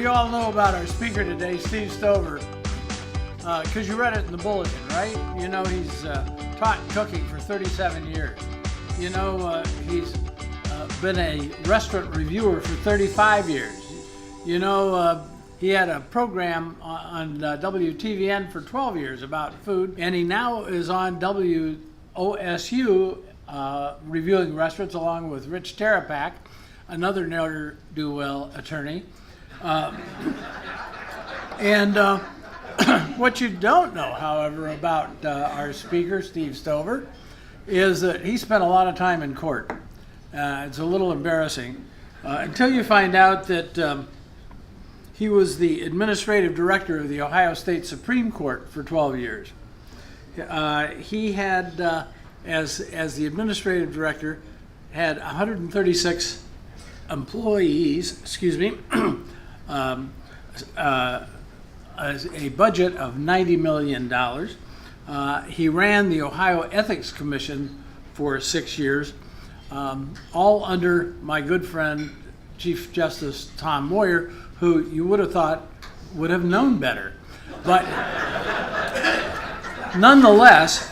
you all know about our speaker today, Steve Stover, because you read it in the bulletin, right? You know he's taught cooking for 37 years. You know he's been a restaurant reviewer for 35 years. You know he had a program on WTVN for 12 years about food, and he now is on WOSU reviewing restaurants along with Rich Terapak, another ne'er-do-well attorney. What you don't know, however, about our speaker, Steve Stover, is that he spent a lot of time in court. It's a little embarrassing until you find out that he was the administrative director of the Ohio State Supreme Court for 12 years. He had, as the administrative director, had 136 employees, a budget of $90 million. He ran the Ohio Ethics Commission for 6 years, all under my good friend, Chief Justice Tom Moyer, who you would have thought would have known better. But nonetheless,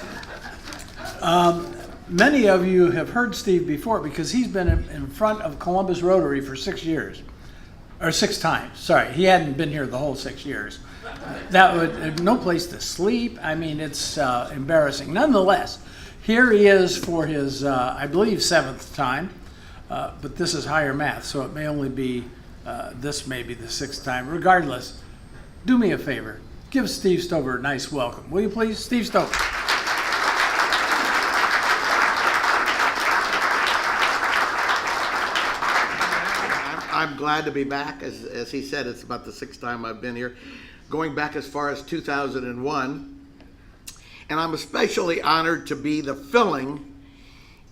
many of you have heard Steve before because he's been in front of Columbus Rotary for 6 years, or 6 times. Sorry, he hadn't been here the whole 6 years. That would no place to sleep. I mean, it's embarrassing. Nonetheless, here he is for his, I believe, 7th time, but this is higher math, so it may only be, this may be the 6th time. Regardless, do me a favor. Give Steve Stover a nice welcome. Will you please? Steve Stover. I'm glad to be back. As he said, it's about the 6th time I've been here, going back as far as 2001. And I'm especially honored to be the filling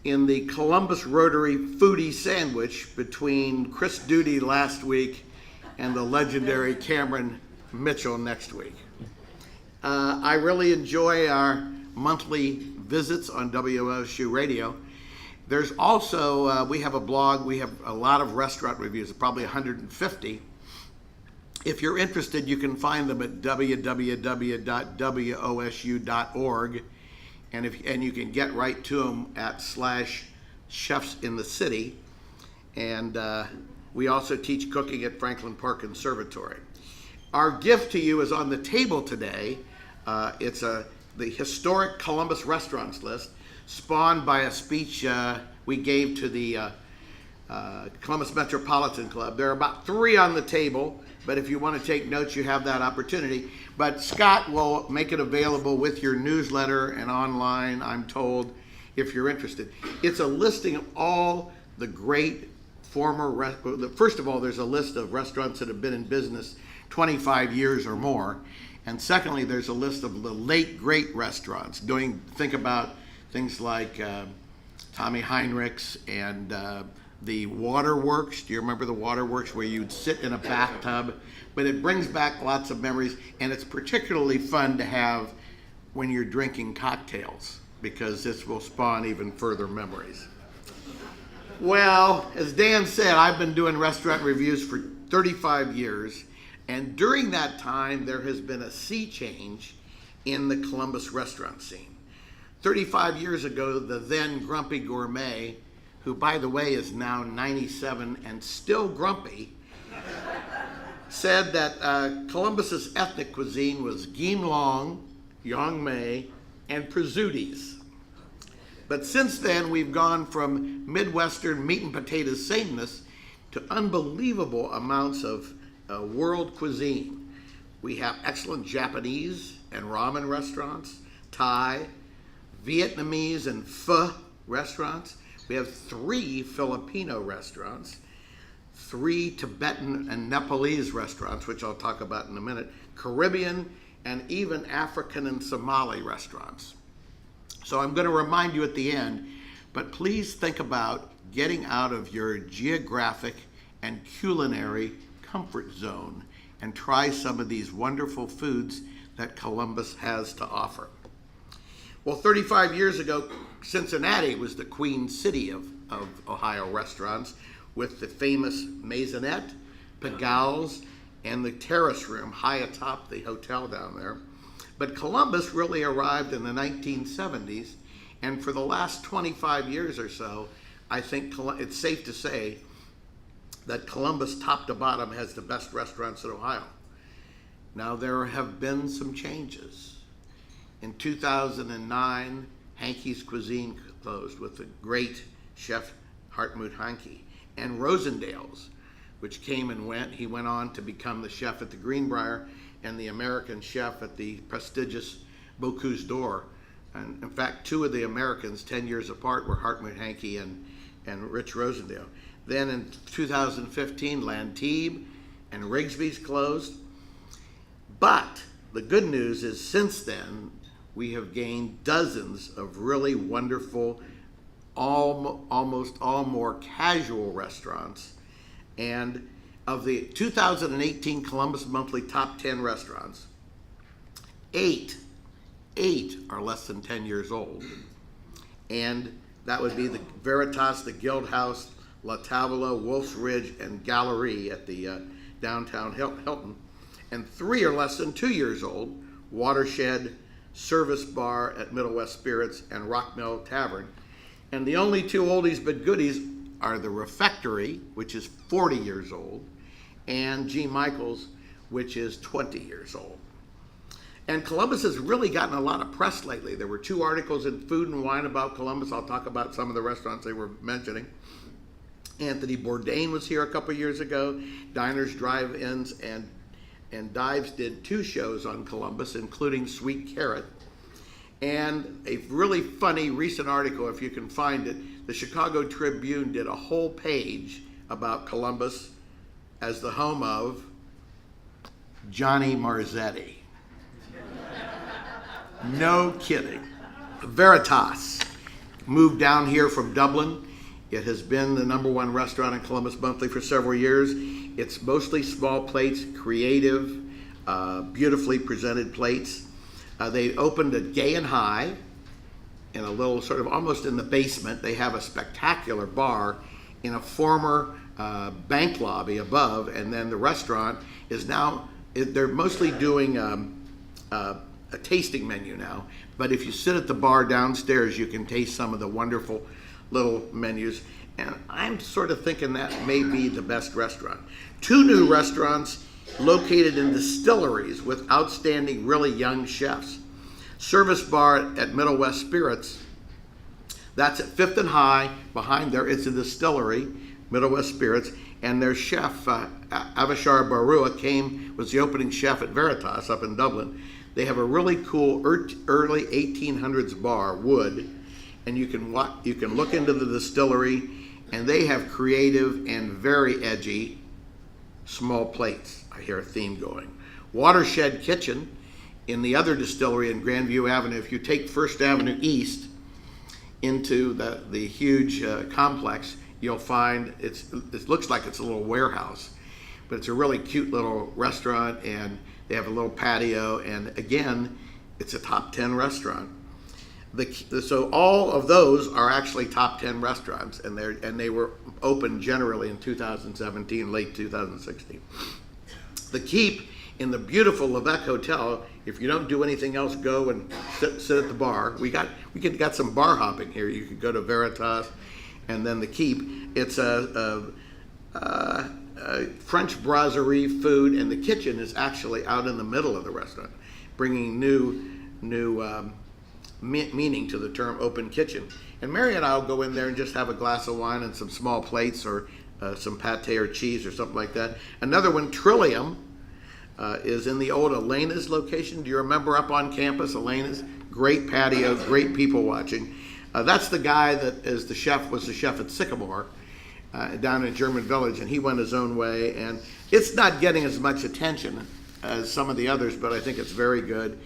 in the Columbus Rotary foodie sandwich between Chris Duty last week and the legendary Cameron Mitchell next week. I really enjoy our monthly visits on WOSU Radio. There's also, we have a blog, we have a lot of restaurant reviews, probably 150. If you're interested, you can find them at www.wosu.org, and you can get right to them at /chefs in the city. And we also teach cooking at Franklin Park Conservatory. Our gift to you is on the table today. It's the historic Columbus restaurants list, spawned by a speech we gave to the Columbus Metropolitan Club. There are about 3 on the table, but if you want to take notes, you have that opportunity. But Scott will make it available with your newsletter and online, I'm told, if you're interested. It's a listing of all the great former, first of all, there's a list of restaurants that have been in business 25 years or more. And secondly, there's a list of the late great restaurants. Think about things like Tommy Heinrichs and the Waterworks. Do you remember the Waterworks where you'd sit in a bathtub? But it brings back lots of memories, and it's particularly fun to have when you're drinking cocktails, because this will spawn even further memories. Well, as Dan said, I've been doing restaurant reviews for 35 years, and during that time, there has been a sea change in the Columbus restaurant scene. 35 years ago, the then grumpy gourmet, who, by the way, is now 97 and still grumpy, said that Columbus's ethnic cuisine was gim long, yang mei, and prosciuttis. But since then, we've gone from Midwestern meat and potatoes sameness to unbelievable amounts of world cuisine. We have excellent Japanese and ramen restaurants, Thai, Vietnamese and pho restaurants. We have 3 Filipino restaurants, 3 Tibetan and Nepalese restaurants, which I'll talk about in a minute, Caribbean, and even African and Somali restaurants. So I'm going to remind you at the end, but please think about getting out of your geographic and culinary comfort zone and try some of these wonderful foods that Columbus has to offer. Well, 35 years ago, Cincinnati was the queen city of Ohio restaurants, with the famous Maisonette, Pigaul's, and the terrace room high atop the hotel down there. But Columbus really arrived in the 1970s, and for the last 25 years or so, I think it's safe to say that Columbus, top to bottom, has the best restaurants in Ohio. Now, there have been some changes. In 2009, Hankey's Cuisine closed with the great chef Hartmut Hankey, and Rosendale's, which came and went. He went on to become the chef at the Greenbrier and the American chef at the prestigious Bocuse d'Or. And in fact, two of the Americans 10 years apart were Hartmut Hankey and Rich Rosendale. Then in 2015, Lantibes and Rigsby's closed. But the good news is since then, we have gained dozens of really wonderful, almost all more casual restaurants. And of the 2018 Columbus Monthly Top 10 restaurants, eight are less than 10 years old. And that would be the Veritas, the Guild House, La Tavola, Wolf's Ridge, and Gallery at the downtown Hilton. And 3 are less than 2 years old, Watershed, Service Bar at Middle West Spirits, and Rock Mill Tavern. And the only 2 oldies but goodies are the Refectory, which is 40 years old, and G. Michael's, which is 20 years old. And Columbus has really gotten a lot of press lately. There were 2 articles in Food and Wine about Columbus. I'll talk about some of the restaurants they were mentioning. Anthony Bourdain was here a couple years ago. Diners, Drive-Ins, and Dives did 2 shows on Columbus, including Sweet Carrot. And a really funny recent article, if you can find it, the Chicago Tribune did a whole page about Columbus as the home of Johnny Marzetti. No kidding. Veritas moved down here from Dublin. It has been the #1 restaurant in Columbus Monthly for several years. It's mostly small plates, creative, beautifully presented plates. They opened at Gay and High in a little sort of almost in the basement. They have a spectacular bar in a former bank lobby above, and then the restaurant is now, they're mostly doing a tasting menu now, but if you sit at the bar downstairs, you can taste some of the wonderful little menus, and I'm sort of thinking that may be the best restaurant. 2 new restaurants located in distilleries with outstanding, really young chefs. Service Bar at Middle West Spirits, that's at 5th and High. Behind there, it's a distillery, Middle West Spirits, and their chef, Avishar Barua, was the opening chef at Veritas up in Dublin. They have a really cool early 1800s bar, wood, and you can look into the distillery, and they have creative and very edgy small plates. I hear a theme going. Watershed Kitchen in the other distillery in Grandview Avenue. If you take First Avenue East into the huge complex, you'll find it looks like it's a little warehouse, but it's a really cute little restaurant, and they have a little patio, and again, it's a top 10 restaurant. So all of those are actually top 10 restaurants, and they were open generally in 2017, late 2016. The Keep in the beautiful Levesque Hotel. If you don't do anything else, go and sit at the bar. We got some bar hopping here. You could go to Veritas, and then the Keep. It's a French brasserie food, and the kitchen is actually out in the middle of the restaurant, bringing new meaning to the term open kitchen. And Mary and I will go in there and just have a glass of wine and some small plates, or some pate or cheese or something like that. Another one, Trillium, is in the old Elena's location. Do you remember up on campus, Elena's? Great patio, great people watching. That's the guy that was the chef at Sycamore down in German Village, and he went his own way. And it's not getting as much attention as some of the others, but I think it's very good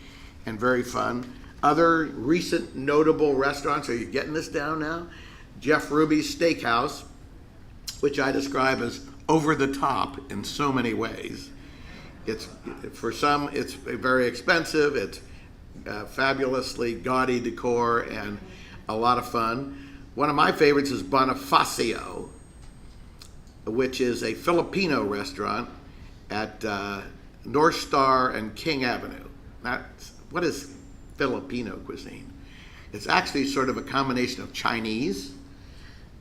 and very fun. Other recent notable restaurants, are you getting this down now? Jeff Ruby's Steakhouse, which I describe as over the top in so many ways. For some, it's very expensive. It's fabulously gaudy decor and a lot of fun. One of my favorites is Bonifacio, which is a Filipino restaurant, at North Star and King Avenue. What is Filipino cuisine? It's actually sort of a combination of Chinese,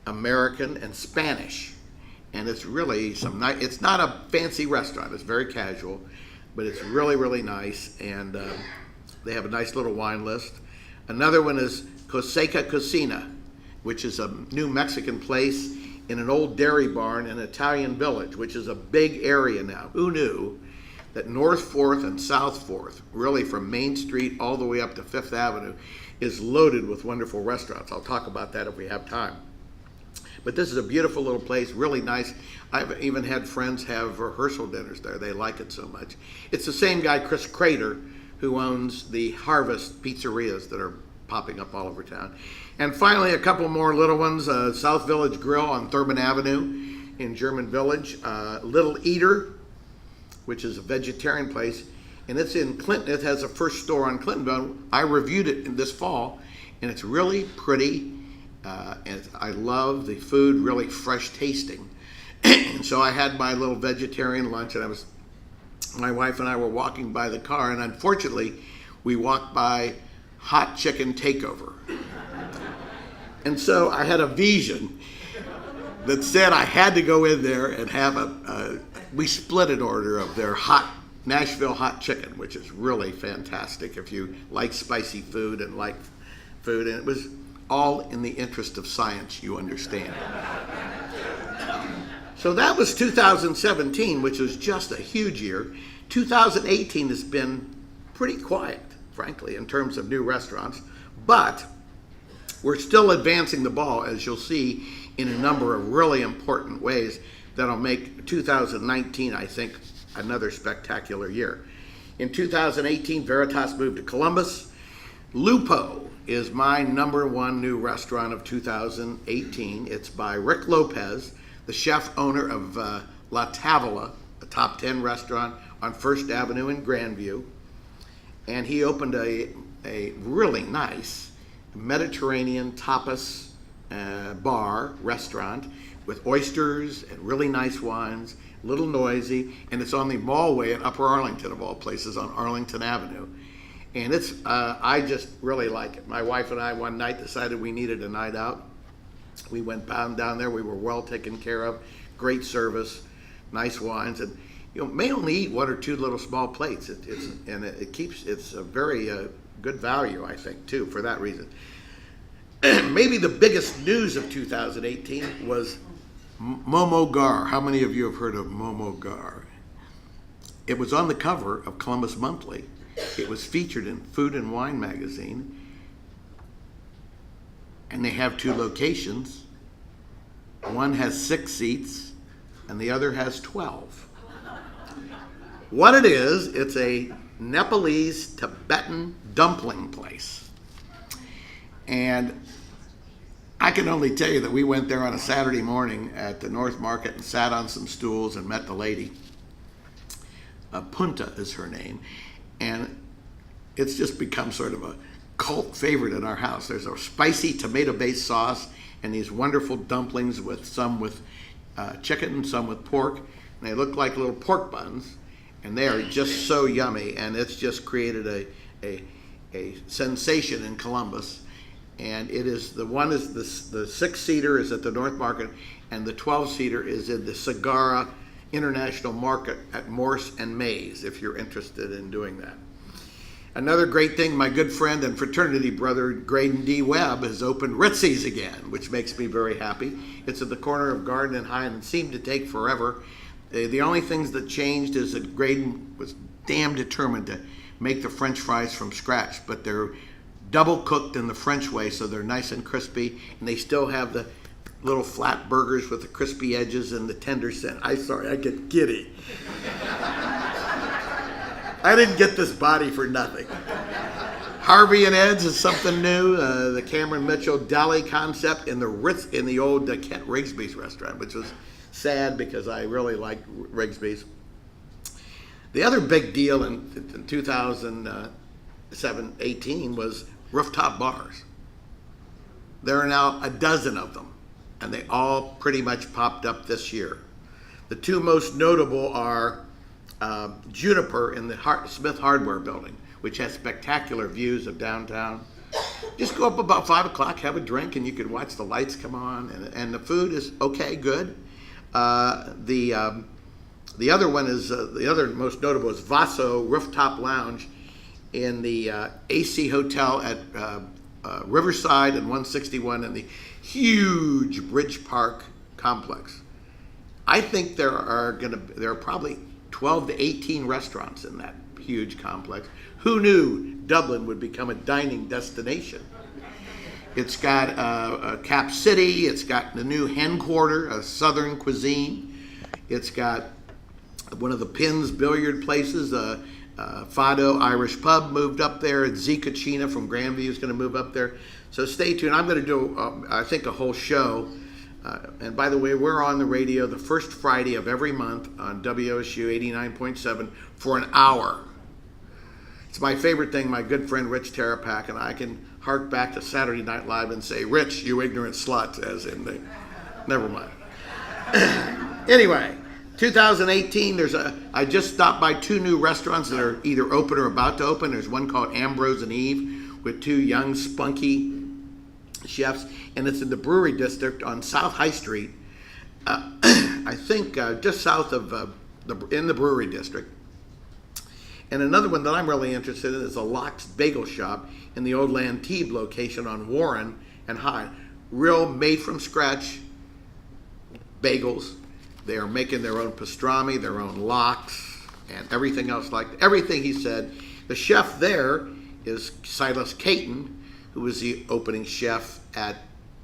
American, and Spanish. And it's really it's not a fancy restaurant, it's very casual, but it's really, really nice. And they have a nice little wine list. Another one is Kousaka Cocina, which is a new Mexican place in an old dairy barn in an Italian village, which is a big area now. Who knew that North 4th and South 4th, really from Main Street all the way up to 5th Avenue, is loaded with wonderful restaurants. I'll talk about that if we have time. But this is a beautiful little place, really nice. I've even had friends have rehearsal dinners there. They like it so much. It's the same guy, Chris Crater, who owns the Harvest pizzerias that are popping up all over town. And finally, a couple more little ones. South Village Grill on Thurman Avenue in German Village. Little Eater, which is a vegetarian place. And it's in Clinton. It has a first store on Clinton. I reviewed it this fall, and it's really pretty. And I love the food, really fresh tasting. And so I had my little vegetarian lunch, and my wife and I were walking by the car, and unfortunately, we walked by Hot Chicken Takeover. And so I had a vision that said I had to go in there and have we split an order of their Nashville hot chicken, which is really fantastic if you like spicy food and like food. And it was all in the interest of science, you understand. So that was 2017, which was just a huge year. 2018 has been pretty quiet, frankly, in terms of new restaurants. But we're still advancing the ball, as you'll see, in a number of really important ways that'll make 2019, I think, another spectacular year. In 2018, Veritas moved to Columbus. Lupo is my #1 new restaurant of 2018. It's by Rick Lopez, the chef owner of La Tavola, a top 10 restaurant on 1st Avenue in Grandview. And he opened a really nice Mediterranean tapas bar restaurant with oysters and really nice wines, a little noisy, and it's on the Mallway at Upper Arlington, of all places, on Arlington Avenue. And it's, I just really like it. My wife and I one night decided we needed a night out. We went down there, we were well taken care of, great service, nice wines, and may only eat 1 or 2 little small plates. It's a very good value, I think, too, for that reason. Maybe the biggest news of 2018 was Momo Gar. How many of you have heard of Momo Gar? It was on the cover of Columbus Monthly. It was featured in Food and Wine magazine. And they have 2 locations. One has 6 seats and the other has 12. What it is, it's a Nepalese Tibetan dumpling place. And I can only tell you that we went there on a Saturday morning at the North Market and sat on some stools and met the lady. Punta is her name. And it's just become sort of a cult favorite in our house. There's a spicy tomato-based sauce and these wonderful dumplings some with chicken, some with pork. And they look like little pork buns. And they are just so yummy. And it's just created a sensation in Columbus. And it is, the 6-seater is at the North Market, and the 12-seater is in the Sagara International Market at Morse and Mays, if you're interested in doing that. Another great thing, my good friend and fraternity brother, Graydon D. Webb, has opened Ritzy's again, which makes me very happy. It's at the corner of Garden and High, and it seemed to take forever. The only things that changed is that Graydon was damn determined to make the French fries from scratch, but they're double cooked in the French way, so they're nice and crispy, and they still have the little flat burgers with the crispy edges and the tender scent. I get giddy. I didn't get this body for nothing. Harvey and Ed's is something new. The Cameron Mitchell deli concept in the old Kent Rigsby's restaurant, which was sad because I really like Rigsby's. The other big deal in 2018 was Rooftop Bars. There are now a dozen of them, and they all pretty much popped up this year. The 2 most notable are Juniper in the Smith Hardware building, which has spectacular views of downtown. Just go up about 5 o'clock, have a drink, and you can watch the lights come on, and the food is okay, good. The other one is, the other most notable is Vaso Rooftop Lounge in the AC Hotel at Riverside and 161 in the huge Bridge Park complex. I think there are probably 12 to 18 restaurants in that huge complex. Who knew Dublin would become a dining destination? It's got a Cap City. It's got the new hen quarter, a Southern cuisine. It's got one of the Pins billiard places. Fado Irish Pub moved up there. Kousaka Cocina from Grandview is going to move up there. So stay tuned. I'm going to do, I think, a whole show. And by the way, we're on the radio the first Friday of every month on WOSU 89.7 for an hour. It's my favorite thing. My good friend Rich Terapak and I can hark back to Saturday Night Live and say, "Rich, you ignorant slut," as in the, never mind. Anyway, 2018, I just stopped by 2 new restaurants that are either open or about to open. There's one called Ambrose and Eve with 2 young, spunky chefs, and it's in the Brewery District on South High Street. I think just south of in the Brewery District. And another one that I'm really interested in is a Locke's Bagel Shop in the Old Lantebe location on Warren and High. Real made-from-scratch bagels. They are making their own pastrami, their own lox, and everything else everything he said. The chef there is Silas Caton, who was the opening chef at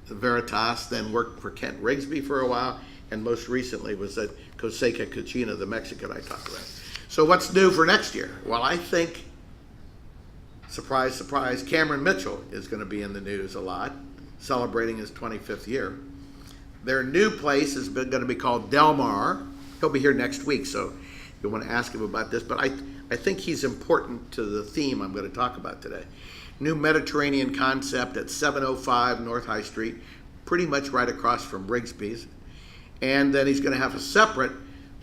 Veritas, then worked for Kent Rigsby for a while, and most recently was at Kousaka Cocina, the Mexican I talked about. So what's new for next year? Well, I think, surprise, surprise, Cameron Mitchell is going to be in the news a lot, celebrating his 25th year. Their new place is going to be called Del Mar. He'll be here next week, so you'll want to ask him about this. But I think he's important to the theme I'm going to talk about today. New Mediterranean concept at 705 North High Street, pretty much right across from Rigsby's. And then he's going to have a separate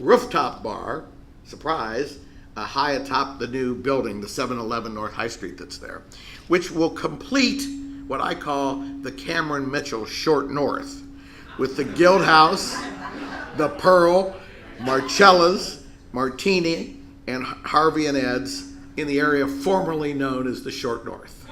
rooftop bar, surprise, high atop the new building, the 711 North High Street that's there, which will complete what I call the Cameron Mitchell Short North, with the Guild House, the Pearl, Marcella's, Martini, and Harvey and Ed's in the area formerly known as the Short North.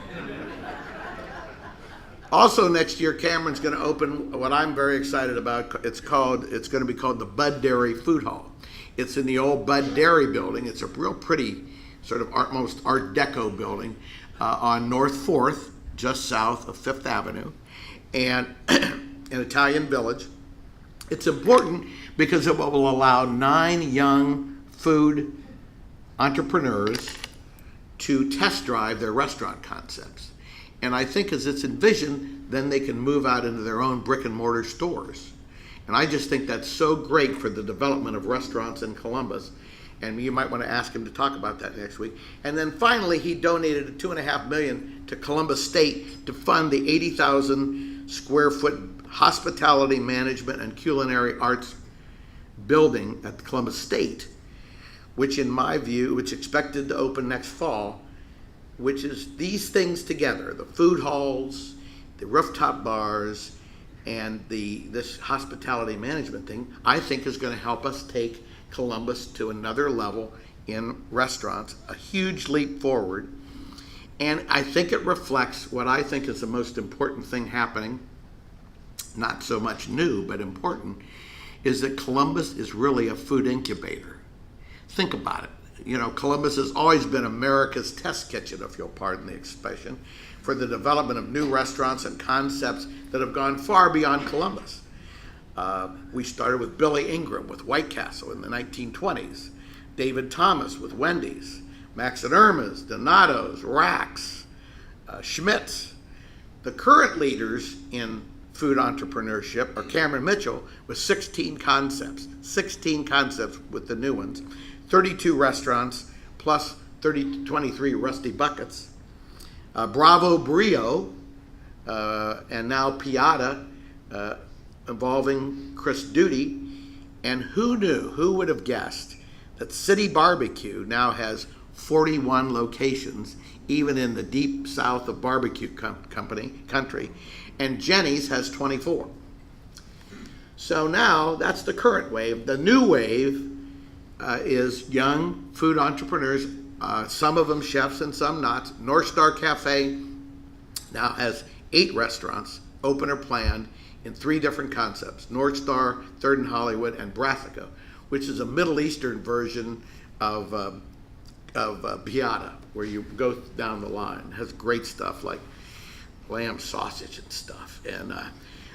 Also next year, Cameron's going to open what I'm very excited about. It's going to be called the Bud Dairy Food Hall. It's in the old Bud Dairy building. It's a real pretty sort of almost Art Deco building on North 4th, just south of 5th Avenue, and an Italian village. It's important because it will allow 9 young food entrepreneurs to test drive their restaurant concepts. And I think as it's envisioned, then they can move out into their own brick and mortar stores. And I just think that's so great for the development of restaurants in Columbus. And you might want to ask him to talk about that next week. And then finally, he donated $2.5 million to Columbus State to fund the 80,000 square foot hospitality management and culinary arts building at Columbus State, which in my view, it's expected to open next fall, which is these things together, the food halls, the rooftop bars, and this hospitality management thing, I think is going to help us take Columbus to another level in restaurants, a huge leap forward. And I think it reflects what I think is the most important thing happening, not so much new, but important, is that Columbus is really a food incubator. Think about it. You know, Columbus has always been America's test kitchen, if you'll pardon the expression, for the development of new restaurants and concepts that have gone far beyond Columbus. We started with Billy Ingram with White Castle in the 1920s, David Thomas with Wendy's, Max and Irma's, Donato's, Rack's, Schmidt's. The current leaders in food entrepreneurship are Cameron Mitchell with 16 concepts with the new ones, 32 restaurants plus 23 Rusty Buckets, Bravo Brio, and now Piata, involving Chris Duty. And who would have guessed that City Barbecue now has 41 locations, even in the deep south of barbecue country, and Jenny's has 24. So now that's the current wave. The new wave is young food entrepreneurs, some of them chefs and some not. North Star Cafe now has 8 restaurants open or planned in 3 different concepts: North Star, Third and Hollywood, and Brassica, which is a Middle Eastern version of piata, where you go down the line. It has great stuff like lamb sausage and stuff. And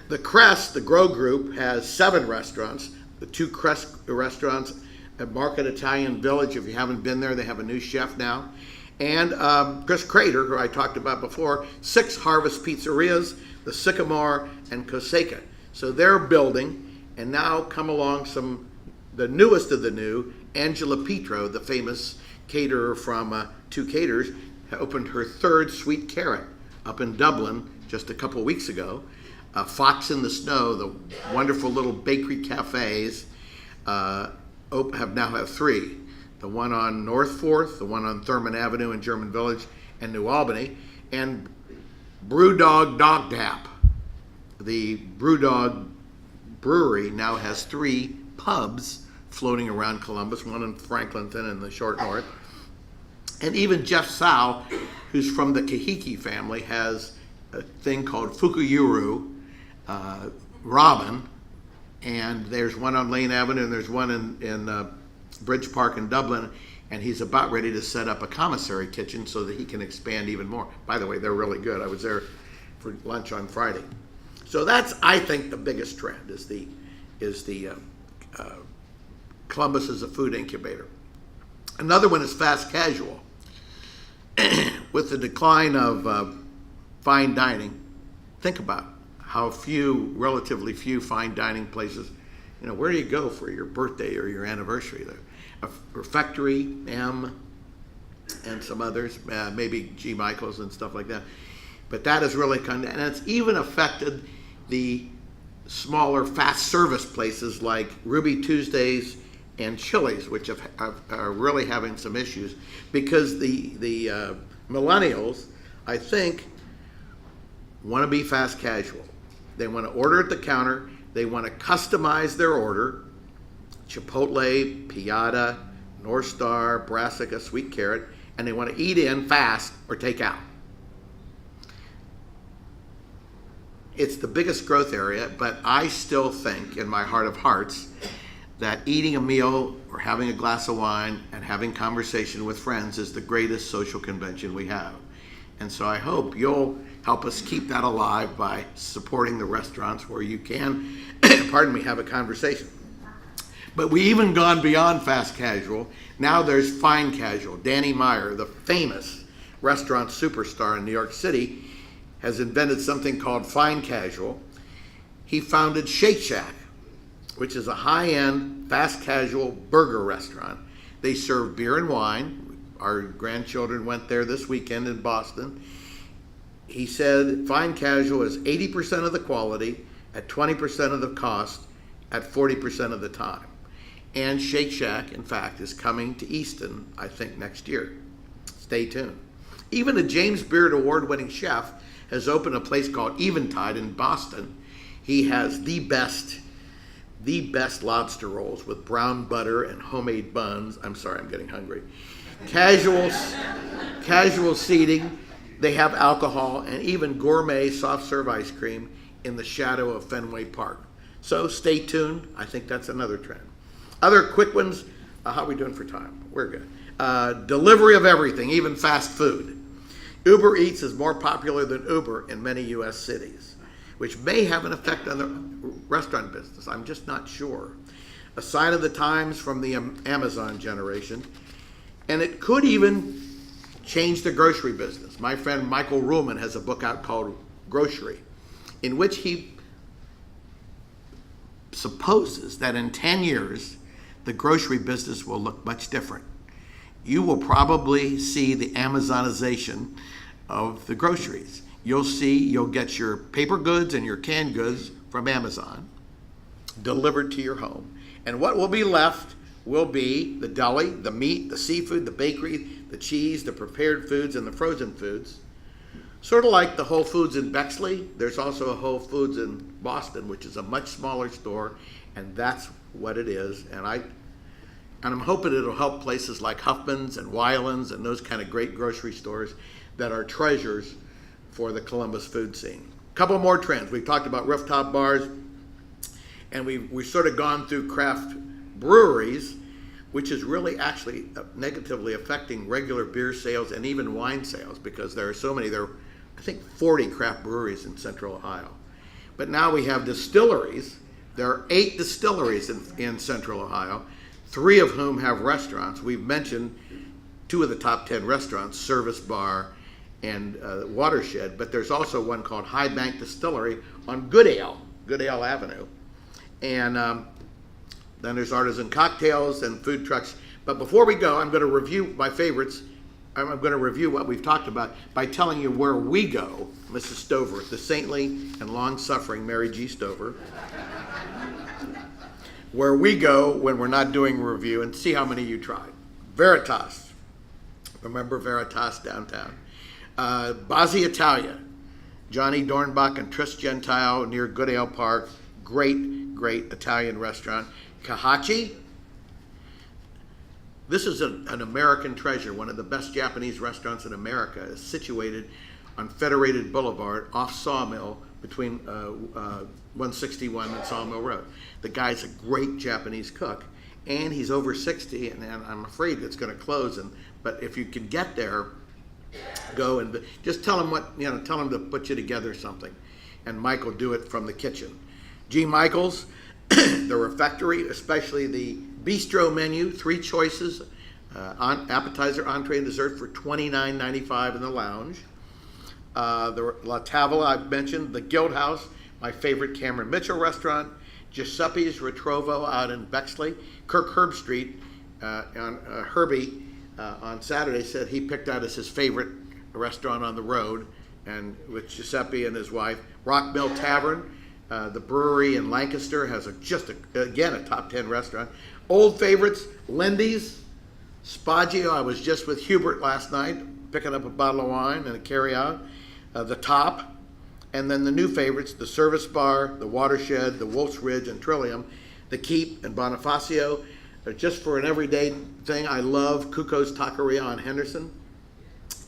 the Crest, the Grow Group, has 7 restaurants. The 2 Crest restaurants at Market Italian Village, if you haven't been there, they have a new chef now. And Chris Crater, who I talked about before, 6 Harvest Pizzerias, the Sycamore, and Kousaka. So they're building, and now come along the newest of the new, Angela Petro, the famous caterer from 2 Caters, opened her 3rd Sweet Carrot up in Dublin just a couple weeks ago. Fox in the Snow, the wonderful little bakery cafes, have 3. The one on North 4th, the one on Thurman Avenue in German Village and New Albany, and Brewdog Dog Tap. The Brewdog Brewery now has 3 pubs floating around Columbus, one in Franklinton in the short north. And even Jeff Sow, who's from the Kahiki family, has a thing called Fukuyuru Ramen, and there's one on Lane Avenue, and there's one in Bridge Park in Dublin, and he's about ready to set up a commissary kitchen so that he can expand even more. By the way, they're really good. I was there for lunch on Friday. So that's, I think, the biggest trend is the Columbus is a food incubator. Another one is fast casual. With the decline of fine dining, think about how relatively few fine dining places, where do you go for your birthday or your anniversary? A Refectory, M, and some others, maybe G. Michael's and stuff like that. But that has really come down, and it's even affected the smaller fast service places like Ruby Tuesdays and Chili's, which are really having some issues because the millennials, I think, want to be fast casual. They want to order at the counter. They want to customize their order. Chipotle, Piata, North Star, Brassica, Sweet Carrot, and they want to eat in fast or take out. It's the biggest growth area, but I still think in my heart of hearts that eating a meal or having a glass of wine and having conversation with friends is the greatest social convention we have. And so I hope you'll help us keep that alive by supporting the restaurants where you can, have a conversation. But we even gone beyond fast casual. Now there's fine casual. Danny Meyer, the famous restaurant superstar in New York City, has invented something called fine casual. He founded Shake Shack, which is a high-end, fast casual burger restaurant. They serve beer and wine. Our grandchildren went there this weekend in Boston. He said fine casual is 80% of the quality, at 20% of the cost, at 40% of the time. And Shake Shack, in fact, is coming to Easton, I think, next year. Stay tuned. Even a James Beard award-winning chef has opened a place called Eventide in Boston. He has the best lobster rolls with brown butter and homemade buns. I'm sorry, I'm getting hungry. Casual seating. They have alcohol and even gourmet soft serve ice cream in the shadow of Fenway Park. So stay tuned. I think that's another trend. Other quick ones. How are we doing for time? We're good. Delivery of everything, even fast food. Uber Eats is more popular than Uber in many U.S. cities, which may have an effect on the restaurant business. I'm just not sure. A sign of the times from the Amazon generation. And it could even change the grocery business. My friend Michael Ruhlman has a book out called Grocery, in which he supposes that in 10 years, the grocery business will look much different. You will probably see the Amazonization of the groceries. You'll get your paper goods and your canned goods from Amazon delivered to your home. And what will be left will be the deli, the meat, the seafood, the bakery, the cheese, the prepared foods, and the frozen foods. Sort of like the Whole Foods in Bexley, there's also a Whole Foods in Boston, which is a much smaller store, and that's what it is. And I'm hoping it'll help places like Huffman's and Weiland's and those kind of great grocery stores that are treasures for the Columbus food scene. Couple more trends. We've talked about rooftop bars, and we've sort of gone through craft breweries, which is really actually negatively affecting regular beer sales and even wine sales, because there are so many. There are, I think, 40 craft breweries in Central Ohio. But now we have distilleries. There are 8 distilleries in Central Ohio, 3 of whom have restaurants. We've mentioned 2 of the top 10 restaurants, Service Bar and Watershed, but there's also one called High Bank Distillery on Goodale Avenue. And then there's artisan cocktails and food trucks. But before we go, I'm going to review my favorites. I'm going to review what we've talked about by telling you where we go, Mrs. Stover, the saintly and long-suffering Mary G. Stover, where we go when we're not doing a review, and see how many you tried. Veritas. Remember Veritas downtown. Bazzi Italia. Johnny Dornbach and Tris Gentile near Goodale Park. Great Italian restaurant. Kahachi. This is an American treasure. One of the best Japanese restaurants in America is situated on Federated Boulevard off Sawmill between 161 and Sawmill Road. The guy's a great Japanese cook, and he's over 60, and I'm afraid it's going to close. But if you can get there, go and just tell him tell him to put you together something, and Mike will do it from the kitchen. G. Michael's, the refectory, especially the bistro menu, 3 choices, appetizer, entree, and dessert for $29.95 in the lounge. The La Tavola I've mentioned, the Guild House, my favorite Cameron Mitchell restaurant, Giuseppe's Retrovo out in Bexley, Kirk Herbstreit, Herbie on Saturday said he picked out as his favorite restaurant on the road, and with Giuseppe and his wife. Rock Mill Tavern, the brewery in Lancaster has again a top 10 restaurant. Old favorites, Lindy's, Spagio. I was just with Hubert last night picking up a bottle of wine and a carry-out. The Top, and then the new favorites, the Service Bar, the Watershed, the Wolf's Ridge and Trillium, the Keep and Bonifacio. Just for an everyday thing, I love Cuco's Taqueria on Henderson,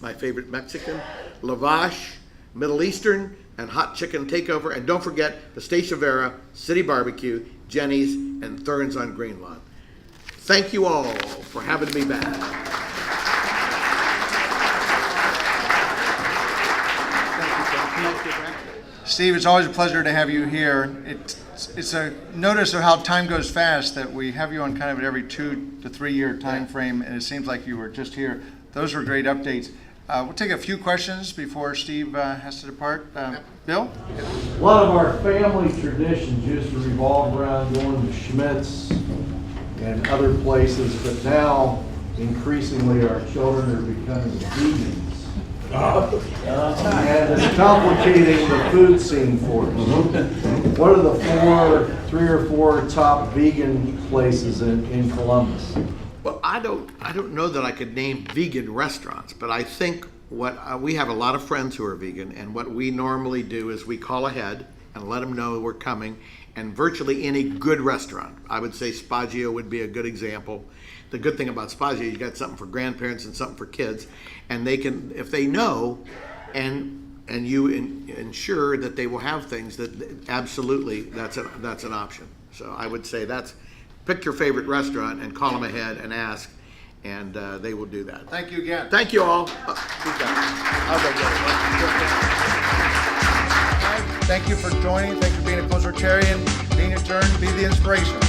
my favorite Mexican. Lavash, Middle Eastern, and Hot Chicken Takeover. And don't forget the Stacia Vera, City Barbecue, Jenny's, and Thurns on Greenlawn. Thank you all for having me back. Steve, it's always a pleasure to have you here. It's a notice of how time goes fast that we have you on kind of an every 2 to 3 year time frame, and it seems like you were just here. Those were great updates. We'll take a few questions before Steve has to depart. Bill? A lot of our family traditions used to revolve around going to Schmidt's and other places, but now increasingly our children are becoming vegans. And it's complicating the food scene for us. What are the 3 or 4 top vegan places in Columbus? Well, I don't know that I could name vegan restaurants, but I think we have a lot of friends who are vegan, and what we normally do is we call ahead and let them know we're coming, and virtually any good restaurant, I would say Spagio would be a good example. The good thing about Spagio, you got something for grandparents and something for kids, and they can, if they know, and you ensure that they will have things that absolutely that's an option. So I would say pick your favorite restaurant and call them ahead and ask, and they will do that. Thank you again. Thank you all. Thank you for joining. Thank you for being a close Rotarian, being a turn, be the inspiration.